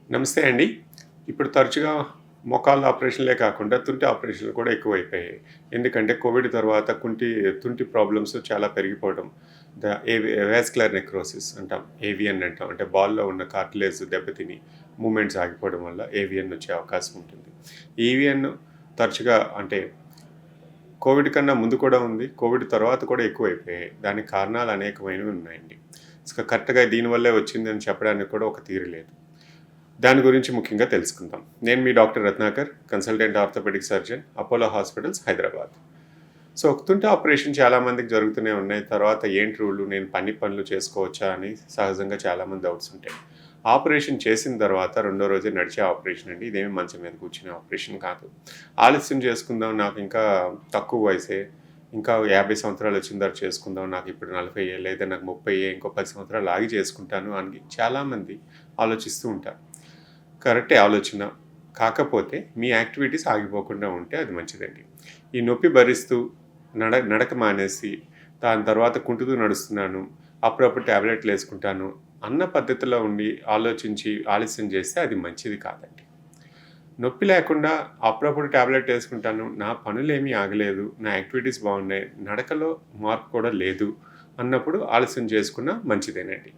నమస్తే అండి. ఇప్పుడు తరచుగా మోకాళ్ళ ఆపరేషన్‌లే కాకుండా తుంటి ఆపరేషన్‌లు కూడా ఎక్కువైపోయాయి. ఎందుకంటే కోవిడ్ తర్వాత తుంటి ప్రాబ్లమ్స్ చాలా పెరిగిపోవడం. వాస్కులర్ నెక్రోసిస్ అంటాం. ఏవిఎన్ అంటాం. అంటే బాల్‌లో ఉన్న కార్టిలేజ్ దెబ్బతిని మూవ్‌మెంట్స్ ఆగిపోవడం వల్ల ఏవిఎన్ వచ్చే అవకాశం ఉంటుంది. ఏవిఎన్ తరచుగా అంటే కోవిడ్ కన్నా ముందు కూడా ఉంది. కోవిడ్ తర్వాత కూడా ఎక్కువైపోయాయి. దానికి కారణాలు అనేకమైనవి ఉన్నాయండి. కరెక్ట్‌గా దీనివల్లే వచ్చిందని చెప్పడానికి కూడా ఒక తీరు లేదు. దాని గురించి ముఖ్యంగా తెలుసుకుందాం. నేను మీ doctor Ratnakar, consultant orthopaedic surgeon, Apollo hospitals, Hyderabad. తుంటి ఆపరేషన్ చాలామందికి జరుగుతూనే ఉన్నాయి. తర్వాత ఏంటి రూలు, నేను అన్ని పనులు చేసుకోవచ్చా అని సహజంగా చాలామంది డౌట్స్ ఉంటాయి. ఆపరేషన్ చేసిన తర్వాత రెండో రోజే నడిచే ఆపరేషన్ అండి. ఇదేమి మంచం మీద కూర్చునే ఆపరేషన్ కాదు. ఆలస్యం చేసుకుందాం, నాకు ఇంకా తక్కువ వయసే, ఇంకా 50 సంవత్సరాలు వచ్చిన తర్వాత చేసుకుందాం, నాకు ఇప్పుడు 40 లేదా నాకు 30 ఇంకో 10 సంవత్సరాలు ఆగి చేసుకుంటాను అని చాలామంది ఆలోచిస్తూ ఉంటారు. కరెక్టే ఆలోచన. కాకపోతే మీ యాక్టివిటీస్ ఆగిపోకుండా ఉంటే అది మంచిదండి. ఈ నొప్పి భరిస్తూ నడక మానేసి, దాని తర్వాత కుంటుతూ నడుస్తున్నాను, అప్పుడప్పుడు టాబ్లెట్‌లేసుకుంటాను అన్న పద్ధతిలో ఉండి ఆలోచించి ఆలస్యం చేస్తే అది మంచిది కాదండి. నొప్పి లేకుండా అప్పుడప్పుడు టాబ్లెట్ ఏసుకుంటాను, నా పనులేమీ ఆగలేదు, నా యాక్టివిటీస్ బాగున్నాయి, నడకలో మార్పు కూడా లేదు అన్నప్పుడు ఆలస్యం చేసుకున్నా మంచిదేనండి.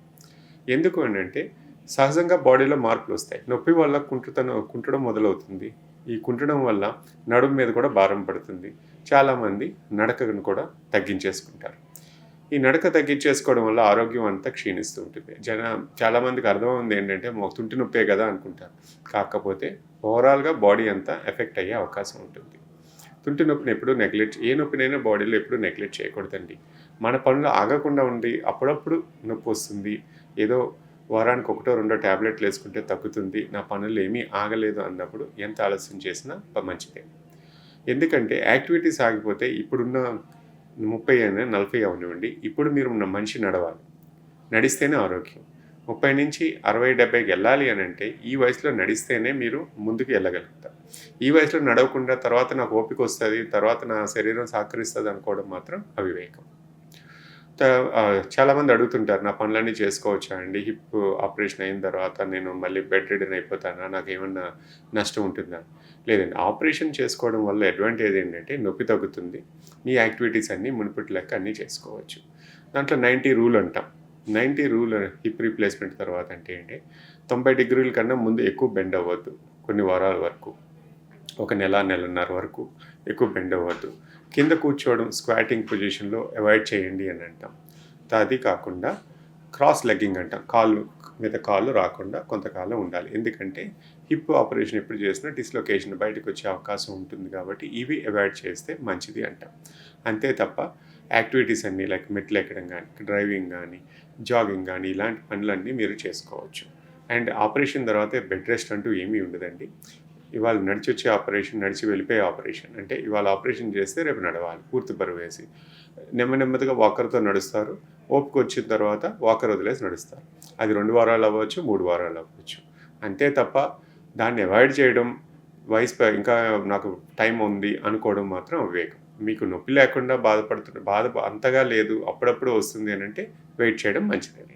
ఎందుకు అనంటే సహజంగా బాడీలో మార్పులొస్తాయి. నొప్పి వల్ల కుంటడం మొదలవుతుంది. ఈ కుంటడం వల్ల నడుము మీద కూడా భారం పడుతుంది. చాలామంది నడకను కూడా తగ్గించేసుకుంటారు. ఈ నడక తగ్గించేసుకోవడం వల్ల ఆరోగ్యం అంతా క్షీణిస్తూ ఉంటుంది. చాలామందికి అర్థమవుతుంది ఏంటంటే తుంటి నొప్పే కదా అనుకుంటారు. కాకపోతే ఓవరాల్‌గా బాడీ అంతా ఎఫెక్ట్ అయ్యే అవకాశం ఉంటుంది. తుంటి నొప్పిని ఎప్పుడూ ఏ నొప్పినైనా బాడీలో ఎప్పుడూ నెగ్లెక్ట్ చేయకూడదండి. మన పనులు ఆగకుండా ఉండి అప్పుడప్పుడు నొప్పొస్తుంది, ఏదో వారానికి ఒకటో రెండో టాబ్లెట్‌లేసుకుంటే తగ్గుతుంది, నా పనులు ఏమీ ఆగలేదు అన్నప్పుడు ఎంత ఆలస్యం చేసినా మంచిదే. ఎందుకంటే యాక్టివిటీస్ ఆగిపోతే ఇప్పుడున్న 30 అయినా 40 అవనివ్వండి, ఇప్పుడు మీరు మనిషి నడవాలి. నడిస్తేనే ఆరోగ్యం. 30-60, 70కి వెళ్ళాలి అనంటే ఈ వయసులో నడిస్తేనే మీరు ముందుకు వెళ్ళగలుగుతారు. ఈ వయసులో నడవకుండా తర్వాత నాకు ఓపికొస్తది, తర్వాత నా శరీరం సహకరిస్తది అనుకోవడం మాత్రం అవివేకం. చాలామంది అడుగుతుంటారు, నా పనులన్నీ చేసుకోవచ్చా అండి? హిప్ ఆపరేషన్ అయిన తర్వాత నేను మళ్ళీ బెడ్ రిడెన్ అయిపోతానా? నాకేమన్నా నష్టం ఉంటుందా? లేదండి. ఆపరేషన్ చేసుకోవడం వల్ల అడ్వాంటేజ్ ఏంటంటే నొప్పి తగ్గుతుంది. మీ యాక్టివిటీస్ అన్నీ మునుపటి లెక్క అన్నీ చేసుకోవచ్చు. దాంట్లో 90 రూల్ అంటాం. 90 రూల్ హిప్ రీప్లేస్‌మెంట్ తర్వాత అంటే ఏంటి? 90 డిగ్రీల కన్నా ముందు ఎక్కువ బెండ్ అవ్వద్దు కొన్ని వారాల వరకు. ఒక నెల, నెలన్నర వరకు ఎక్కువ బెండ్ అవ్వద్దు. కింద కూర్చోవడం స్క్వాటింగ్ పొజిషన్‌లో అవాయిడ్ చేయండి అని అంటాం. అది కాకుండా క్రాస్ లెగ్గింగ్ అంటాం. కాళ్ళు మీద కాళ్ళు రాకుండా కొంతకాలం ఉండాలి. ఎందుకంటే హిప్ ఆపరేషన్ ఎప్పుడు చేసినా డిస్‌లొకేషన్ బయటకొచ్చే అవకాశం ఉంటుంది కాబట్టి ఇవి అవాయిడ్ చేస్తే మంచిది అంటాం. అంతే తప్ప యాక్టివిటీస్ అన్నీ లైక్ మెట్లెక్కడం గానీ, డ్రైవింగ్ గానీ, జాగింగ్ గానీ ఇలాంటి పనులన్నీ మీరు చేసుకోవచ్చు. అండ్ ఆపరేషన్ తర్వాత బెడ్ రెస్ట్ అంటూ ఏమీ ఉండదండి. ఇవాళ నడిచొచ్చే ఆపరేషన్, నడిచి వెళ్ళిపోయే ఆపరేషన్. అంటే ఇవాళ ఆపరేషన్ చేస్తే రేపు నడవాలి పూర్తి బరువేసి. నెమ్మదిగా వాకర్‌తో నడుస్తారు. ఓపికొచ్చిన తర్వాత వాకర్ వదిలేసి నడుస్తారు. అది 2 వారాలు అవ్వచ్చు, 3 వారాలు అవ్వచ్చు. అంతే తప్ప దాన్ని అవాయిడ్ చేయడం, ఇంకా నాకు టైం ఉంది అనుకోవడం మాత్రం అవివేకం. మీకు నొప్పి లేకుండా బాధ అంతగా లేదు, అప్పుడప్పుడు వస్తుంది అనంటే వెయిట్ చేయడం మంచిదేనండి.